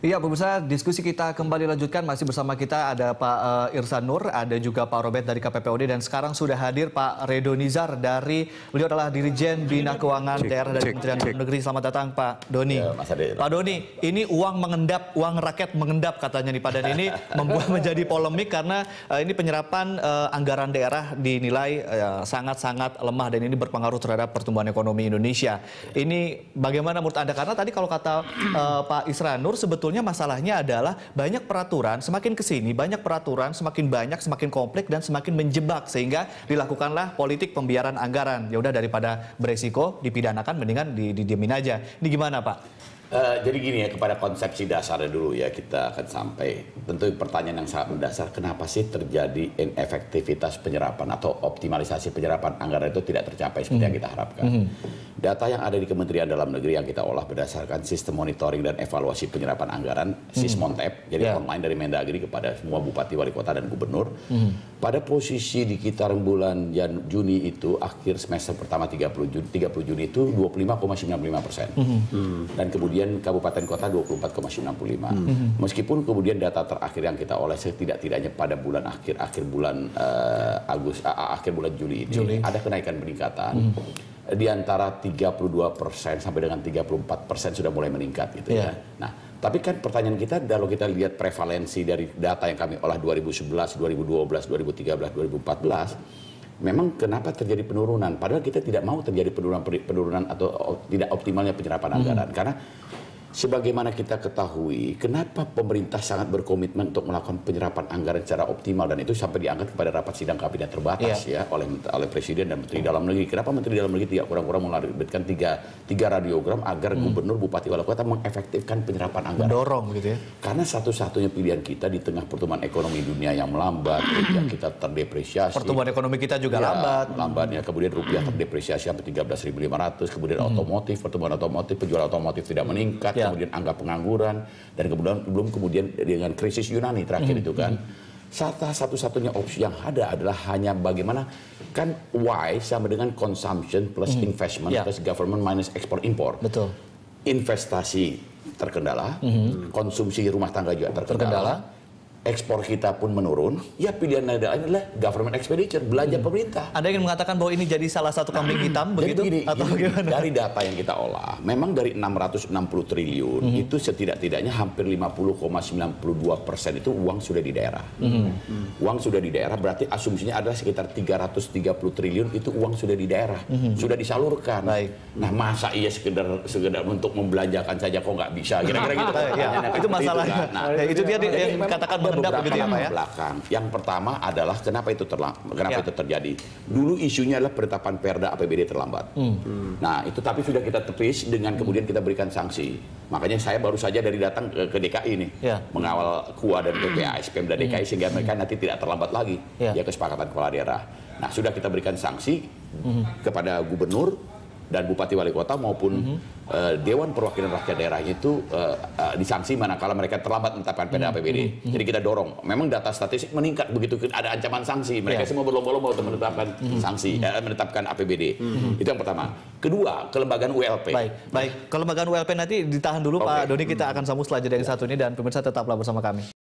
Iya, pemirsa, diskusi kita kembali lanjutkan. Masih bersama kita ada Pak Irsan Nur, ada juga Pak Robert dari KPPOD, dan sekarang sudah hadir Pak Redo Nizar dari, beliau adalah Dirjen Bina Keuangan Daerah dari Kementerian Dalam Negeri. Selamat datang Pak Doni. Ya, Pak Doni, ini uang mengendap, uang rakyat mengendap katanya nih Pak, dan ini membuat menjadi polemik karena ini penyerapan anggaran daerah dinilai sangat-sangat lemah dan ini berpengaruh terhadap pertumbuhan ekonomi Indonesia. Ini bagaimana menurut Anda? Karena tadi kalau kata Pak Irsan Nur, sebetulnya masalahnya adalah banyak peraturan, semakin kesini banyak peraturan, semakin banyak, semakin kompleks dan semakin menjebak, sehingga dilakukanlah politik pembiaran anggaran. Ya udah, daripada beresiko dipidanakan, mendingan didiemin aja. Ini gimana Pak? Jadi gini ya, kepada konsepsi dasarnya dulu ya kita akan sampai. Tentu pertanyaan yang sangat mendasar, kenapa sih terjadi inefektivitas penyerapan atau optimalisasi penyerapan anggaran itu tidak tercapai seperti yang kita harapkan. Data yang ada di Kementerian Dalam Negeri yang kita olah berdasarkan sistem monitoring dan evaluasi penyerapan anggaran, Sismontep, jadi online dari Mendagri kepada semua bupati, wali kota, dan gubernur. Pada posisi di kitar bulan Juni itu, akhir semester pertama 30 Juni itu 25,95%. Dan kemudian kabupaten kota 24,95. Meskipun kemudian data terakhir yang kita oleh setidak-tidaknya pada bulan akhir bulan Juli ini ada kenaikan peningkatan. Di antara 32% sampai dengan 34% sudah mulai meningkat gitu ya. Nah, tapi kan pertanyaan kita, kalau kita lihat prevalensi dari data yang kami olah 2011, 2012, 2013, 2014, memang kenapa terjadi penurunan? Padahal kita tidak mau terjadi penurunan atau tidak optimalnya penyerapan anggaran. Karena sebagaimana kita ketahui, kenapa pemerintah sangat berkomitmen untuk melakukan penyerapan anggaran secara optimal, dan itu sampai diangkat kepada rapat sidang kabinet terbatas ya oleh Presiden dan Menteri Dalam Negeri. Kenapa Menteri Dalam Negeri tidak kurang-kurang menerbitkan tiga radiogram agar gubernur, bupati, wali kota mengefektifkan penyerapan anggaran? Mendorong gitu ya. Karena satu-satunya pilihan kita di tengah pertumbuhan ekonomi dunia yang melambat, kita terdepresiasi. Pertumbuhan ekonomi kita juga lambatnya, kemudian rupiah terdepresiasi sampai 13.500, kemudian otomotif, pertumbuhan otomotif, penjualan otomotif tidak meningkat. Kemudian angka pengangguran, dan kemudian dengan krisis Yunani terakhir itu kan, satu-satunya opsi yang ada adalah hanya bagaimana kan Y sama dengan consumption plus investment plus government minus ekspor impor. Betul. Investasi terkendala, konsumsi rumah tangga juga terkendala. Ekspor kita pun menurun, ya pilihan adalah government expenditure, belanja pemerintah. Anda ingin mengatakan bahwa ini jadi salah satu kambing hitam begitu? Jadi atau bagaimana? Dari data yang kita olah, memang dari 660 triliun itu setidak-tidaknya hampir 50,92% itu uang sudah di daerah. Uang sudah di daerah berarti asumsinya adalah sekitar 330 triliun itu uang sudah di daerah, sudah disalurkan. Nah, masa iya sekedar untuk membelanjakan saja kok nggak bisa? Kira-kira gitu. Itu masalahnya. Nah, itu dia yang dikatakan mengendap begitu ya Pak ya? Belakang. Yang pertama adalah kenapa itu terjadi. Dulu isunya adalah penetapan Perda APBD terlambat. Nah, itu tapi sudah kita tepis dengan kemudian kita berikan sanksi. Makanya saya baru saja datang ke DKI nih, mengawal KUA dan PPAS, Pemda DKI, sehingga mereka nanti tidak terlambat lagi. Ya, kesepakatan kepala daerah. Nah, sudah kita berikan sanksi kepada gubernur dan bupati wali kota maupun Dewan Perwakilan Rakyat Daerahnya itu disanksi manakala mereka terlambat menetapkan Perda APBD. Jadi kita dorong. Memang data statistik meningkat begitu ada ancaman sanksi. Mereka semua berlomba-lomba untuk menetapkan sanksi, menetapkan APBD. Itu yang pertama. Kedua, kelembagaan ULP. Baik. Kelembagaan ULP nanti ditahan dulu Pak Doni, kita akan sambung setelah jeda yang satu ini, dan pemirsa tetaplah bersama kami.